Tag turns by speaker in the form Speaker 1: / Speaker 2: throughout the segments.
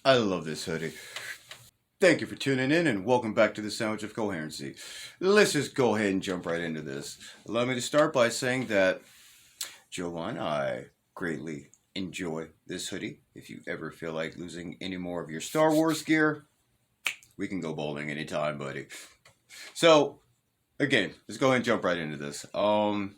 Speaker 1: I love this hoodie. Thank you for tuning in and welcome back to the Sandwich of Coherency. Let's just go ahead and jump right into this. Allow me to start by saying that, Jovan, I greatly enjoy this hoodie. If you ever feel like losing any more of your Star Wars gear, we can go bowling anytime, buddy. So, again, let's go ahead and jump right into this. I want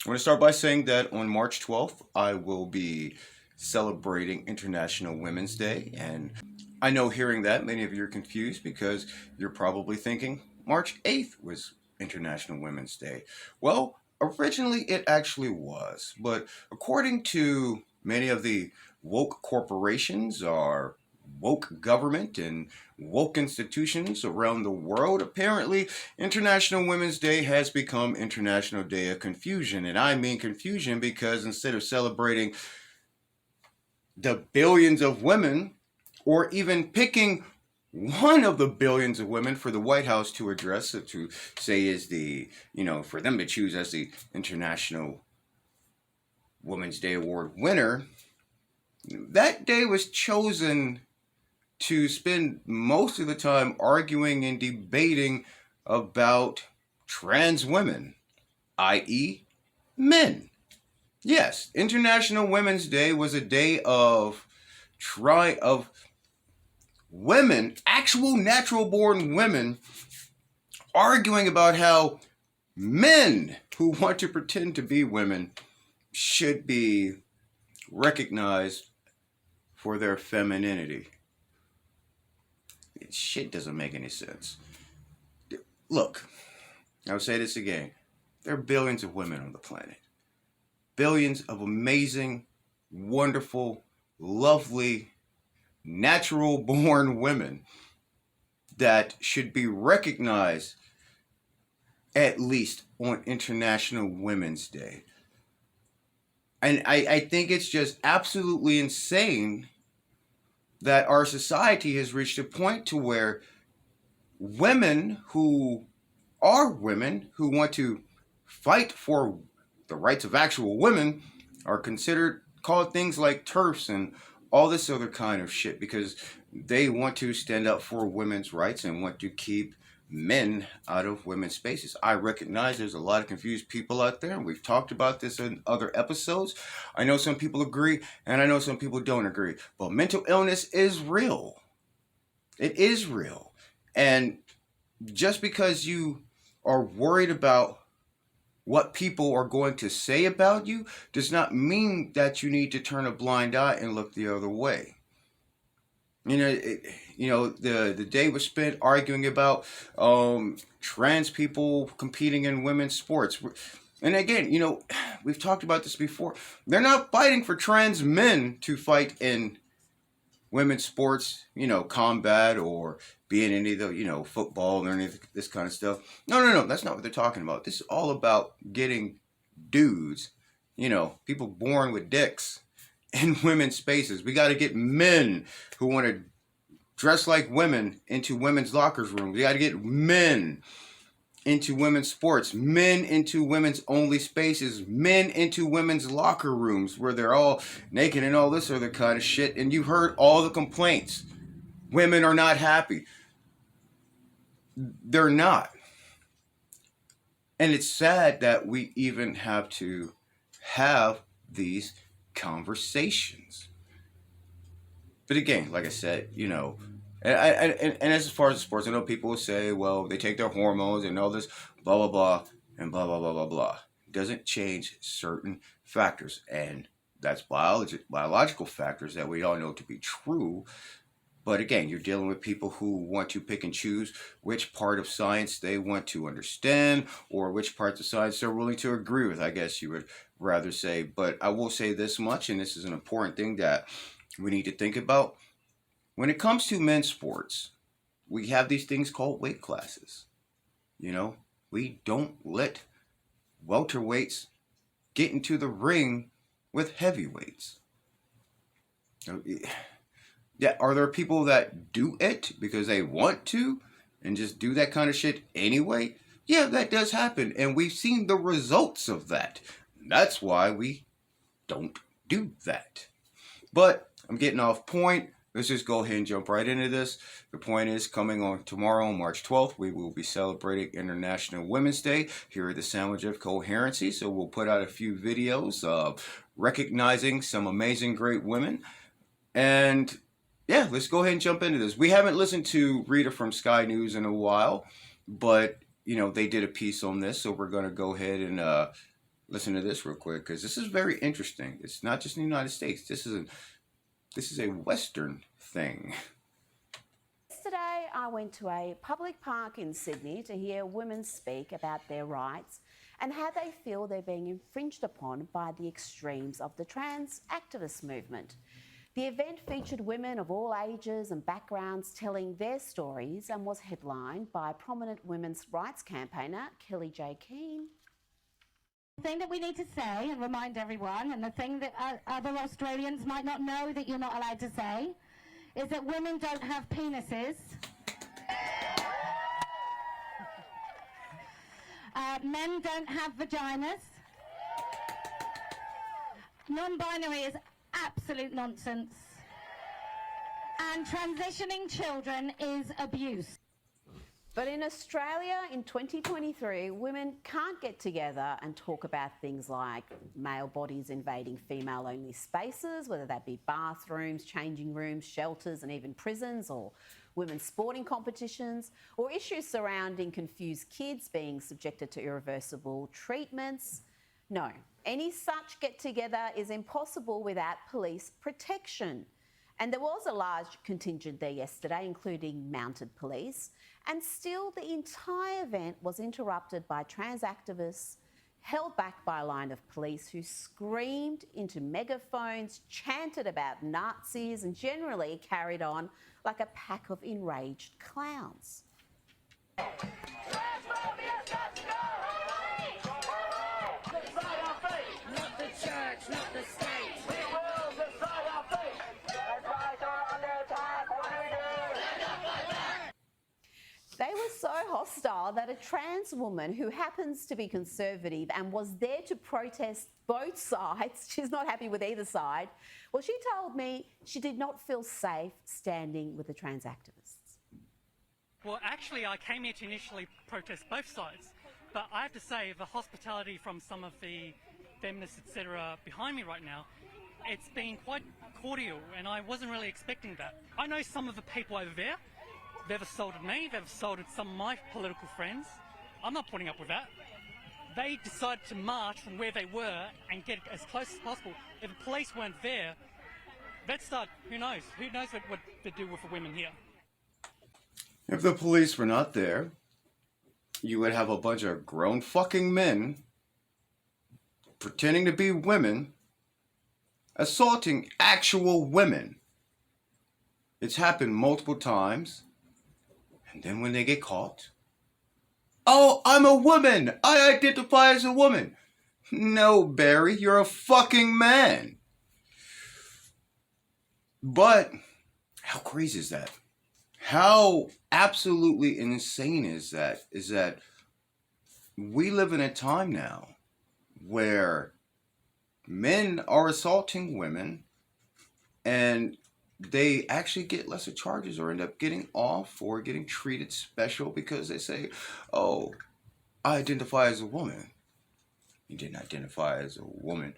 Speaker 1: to start by saying that on March 12th, I will be celebrating International Women's Day. And I know hearing that, many of you are confused because you're probably thinking March 8th was International Women's Day. Well, originally it actually was. But according to many of the woke corporations, our woke government, and woke institutions around the world, apparently International Women's Day has become International Day of Confusion. And I mean confusion because instead of celebrating the billions of women, or even picking one of the billions of women for the White House to address, to say is the, for them to choose as the International Women's Day Award winner, that day was chosen to spend most of the time arguing and debating about trans women, i.e., men. Yes, International Women's Day was a day of women, actual natural born women, arguing about how men who want to pretend to be women should be recognized for their femininity. Shit doesn't make any sense. Look, I'll say this again. There are billions of women on the planet. Billions of amazing, wonderful, lovely, natural born women that should be recognized at least on International Women's Day. And I think it's just absolutely insane that our society has reached a point to where women who are women who want to fight for the rights of actual women are called things like TERFs and all this other kind of shit because they want to stand up for women's rights and want to keep men out of women's spaces. I recognize there's a lot of confused people out there, and we've talked about this in other episodes. I know some people agree, and I know some people don't agree. But mental illness is real. It is real. And just because you are worried about what people are going to say about you does not mean that you need to turn a blind eye and look the other way. The day was spent arguing about trans people competing in women's sports. And again, we've talked about this before. They're not fighting for trans men to fight in women's sports, combat or being any of the, football or any of this kind of stuff. No. That's not what they're talking about. This is all about getting dudes, people born with dicks in women's spaces. We got to get men who want to dress like women into women's lockers rooms. We got to get men into women's sports, men into women's only spaces, men into women's locker rooms where they're all naked and all this other kind of shit. And you heard all the complaints. Women are not happy. They're not. And it's sad that we even have to have these conversations. But again, like I said, and as far as sports, I know people will say, well, they take their hormones and all this, blah, blah, blah, and blah, blah, blah, blah, blah. It doesn't change certain factors. And that's biological factors that we all know to be true. But again, you're dealing with people who want to pick and choose which part of science they want to understand or which parts of science they're willing to agree with, I guess you would rather say. But I will say this much, and this is an important thing that we need to think about. When it comes to men's sports, we have these things called weight classes. We don't let welterweights get into the ring with heavyweights. Yeah, are there people that do it because they want to and just do that kind of shit anyway? Yeah, that does happen. And we've seen the results of that. That's why we don't do that. But I'm getting off point. let's just go ahead and jump right into this. The point is, coming on tomorrow, on March 12th, we will be celebrating International Women's Day here at the Sandwich of Coherency. So we'll put out a few videos recognizing some amazing, great women. And yeah, let's go ahead and jump into this. We haven't listened to Rita from Sky News in a while, but you know, they did a piece on this, so we're going to go ahead and listen to this real quick, because this is very interesting. It's not just in the United States. This is a Western thing.
Speaker 2: Yesterday, I went to a public park in Sydney to hear women speak about their rights and how they feel they're being infringed upon by the extremes of the trans activist movement. The event featured women of all ages and backgrounds telling their stories and was headlined by prominent women's rights campaigner Kellie J. Keane.
Speaker 3: The thing that we need to say and remind everyone, and the thing that other Australians might not know that you're not allowed to say, is that women don't have penises. Men don't have vaginas. Non-binary is absolute nonsense. And transitioning children is abuse.
Speaker 2: But in Australia in 2023, women can't get together and talk about things like male bodies invading female-only spaces, whether that be bathrooms, changing rooms, shelters, and even prisons, or women's sporting competitions, or issues surrounding confused kids being subjected to irreversible treatments. No, any such get-together is impossible without police protection. And there was a large contingent there yesterday, including mounted police, and still the entire event was interrupted by trans activists, held back by a line of police who screamed into megaphones, chanted about Nazis, and generally carried on like a pack of enraged clowns. They were so hostile that a trans woman who happens to be conservative and was there to protest both sides, she's not happy with either side, well, she told me she did not feel safe standing with the trans activists.
Speaker 4: Well, actually, I came here to initially protest both sides, but I have to say the hospitality from some of the feminists, etc., behind me right now, it's been quite cordial, and I wasn't really expecting that. I know some of the people over there. They've assaulted me, they've assaulted some of my political friends. I'm not putting up with that. They decided to march from where they were and get as close as possible. If the police weren't there, they'd start, who knows what they do with the women here.
Speaker 1: If the police were not there, you would have a bunch of grown fucking men pretending to be women assaulting actual women. It's happened multiple times. And then when they get caught, oh, I'm a woman. I identify as a woman. No, Barry, you're a fucking man. But how crazy is that? How absolutely insane is that? Is that we live in a time now where men are assaulting women and they actually get lesser charges or end up getting off or getting treated special because they say, oh, I identify as a woman. You didn't identify as a woman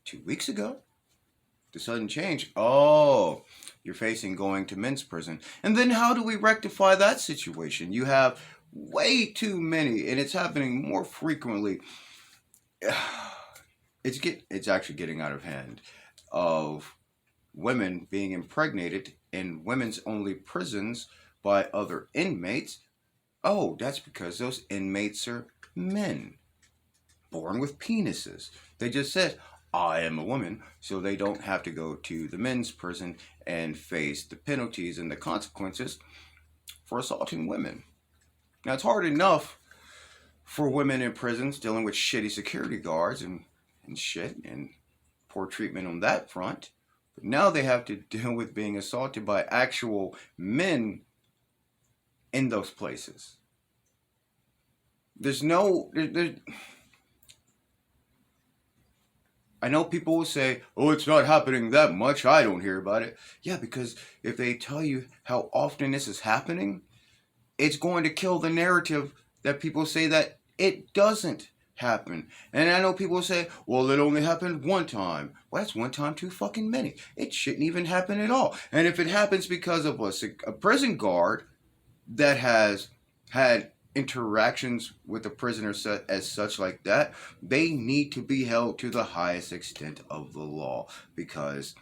Speaker 1: 2 weeks ago. The sudden change, oh, you're facing going to men's prison. And then how do we rectify that situation? You have way too many, and it's happening more frequently. It's actually getting out of hand of women being impregnated in women's only prisons by other inmates. Oh, that's because those inmates are men born with penises. They just said, I am a woman, so they don't have to go to the men's prison and face the penalties and the consequences for assaulting women. Now, it's hard enough for women in prisons dealing with shitty security guards and shit and poor treatment on that front. But now they have to deal with being assaulted by actual men in those places. There's no... I know people will say, oh, it's not happening that much. I don't hear about it. Yeah, because if they tell you how often this is happening, it's going to kill the narrative that people say that it doesn't happen. And I know people say, well, it only happened one time. Well, that's one time too fucking many. It shouldn't even happen at all. And if it happens because of a prison guard that has had interactions with the prisoner as such like that, they need to be held to the highest extent of the law, because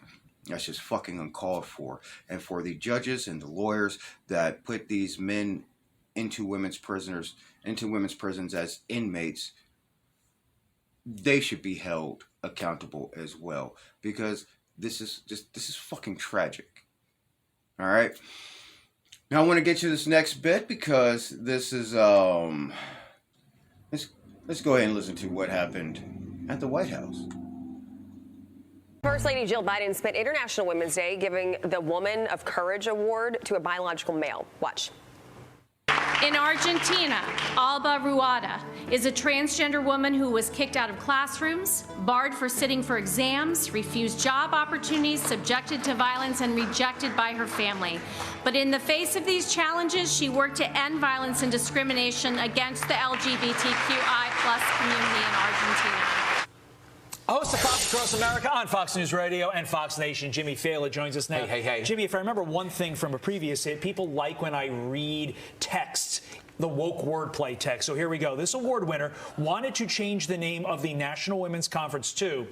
Speaker 1: that's just fucking uncalled for. And for the judges and the lawyers that put these men into women's prisons as inmates, they should be held accountable as well, because this is fucking tragic. All right. Now I want to get to this next bit, because this is let's go ahead and listen to what happened at the White House.
Speaker 5: First Lady Jill Biden spent International Women's Day giving the Woman of Courage Award to a biological male. Watch.
Speaker 6: In Argentina, Alba Ruada is a transgender woman who was kicked out of classrooms, barred for sitting for exams, refused job opportunities, subjected to violence, and rejected by her family. But in the face of these challenges, she worked to end violence and discrimination against the LGBTQI+ community in Argentina.
Speaker 7: Host of Fox Across America on Fox News Radio and Fox Nation, Jimmy Fallon joins us now.
Speaker 8: Hey.
Speaker 7: Jimmy, if I remember one thing from a previous hit, people like when I read texts, the woke wordplay text. So here we go. This award winner wanted to change the name of the National Women's Conference to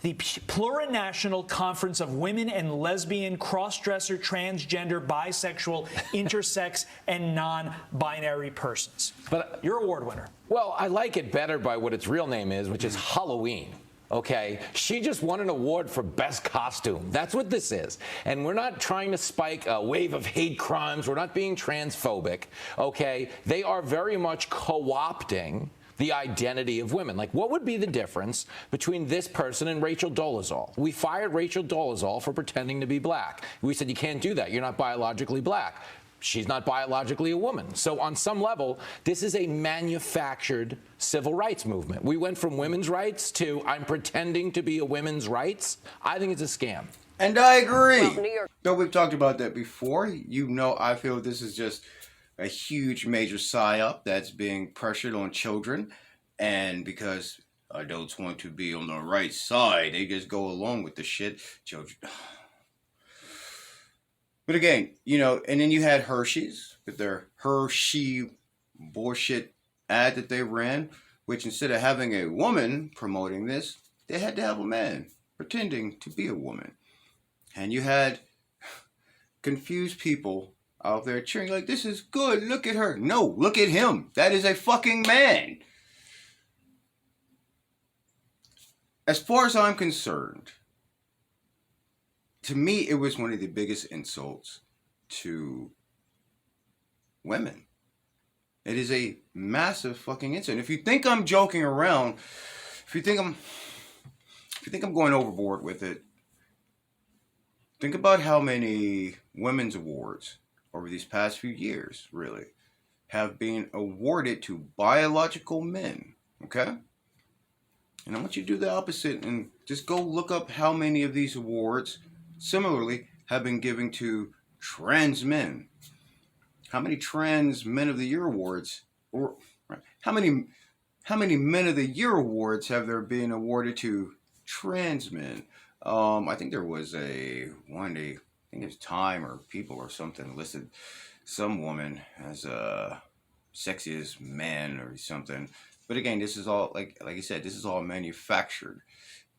Speaker 7: the Plurinational Conference of Women and Lesbian, Cross-Dresser, Transgender, Bisexual, Intersex, and Non-Binary Persons. But you're award winner.
Speaker 8: Well, I like it better by what its real name is, which is Halloween. Okay, she just won an award for best costume. That's what this is. And we're not trying to spike a wave of hate crimes. We're not being transphobic. Okay, they are very much co-opting the identity of women. Like, what would be the difference between this person and Rachel Dolezal? We fired Rachel Dolezal for pretending to be black. We said, you can't do that. You're not biologically black. She's not biologically a woman. So on some level, this is a manufactured civil rights movement. We went from women's rights to I'm pretending to be a women's rights. I think it's a scam.
Speaker 1: And I agree.
Speaker 5: Well, New York.
Speaker 1: Though we've talked about that before, you know, I feel this is just a huge major psyop that's being pressured on children. And because adults want to be on the right side, they just go along with the shit. Children. But again, you know, and then you had Hershey's with their Hershey bullshit ad that they ran, which instead of having a woman promoting this, they had to have a man pretending to be a woman. And you had confused people out there cheering like, this is good, look at her. No, look at him. That is a fucking man. As far as I'm concerned, to me, it was one of the biggest insults to women. It is a massive fucking insult. If you think I'm joking around, if you think I'm going overboard with it, think about how many women's awards over these past few years, really, have been awarded to biological men, okay? And I want you to do the opposite and just go look up how many of these awards similarly have been given to trans men. How many trans men of the year awards, or how many men of the year awards have there been awarded to trans men? I think there was I think it's Time or People or something listed some woman as a sexiest man or something. But again, this is all like I said, this is all manufactured.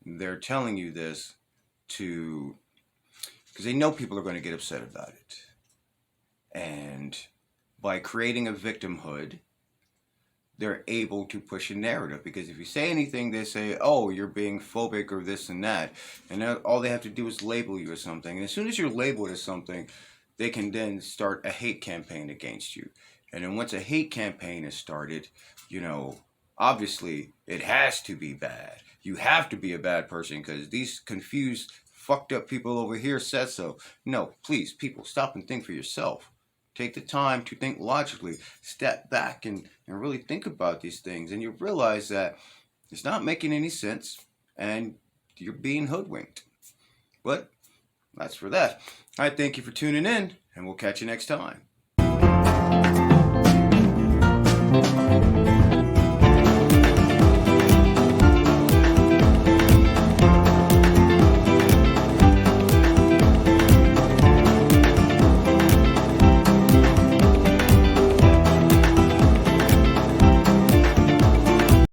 Speaker 1: They're telling you this because they know people are going to get upset about it. And by creating a victimhood, they're able to push a narrative. Because if you say anything, they say, oh, you're being phobic or this and that. And all they have to do is label you as something. And as soon as you're labeled as something, they can then start a hate campaign against you. And then once a hate campaign is started, you know, obviously it has to be bad. You have to be a bad person because these confused, fucked up people over here said so. No, please, people, stop and think for yourself. Take the time to think logically. Step back and really think about these things. And you realize that it's not making any sense. and you're being hoodwinked. But that's for that. I thank you for tuning in, and we'll catch you next time.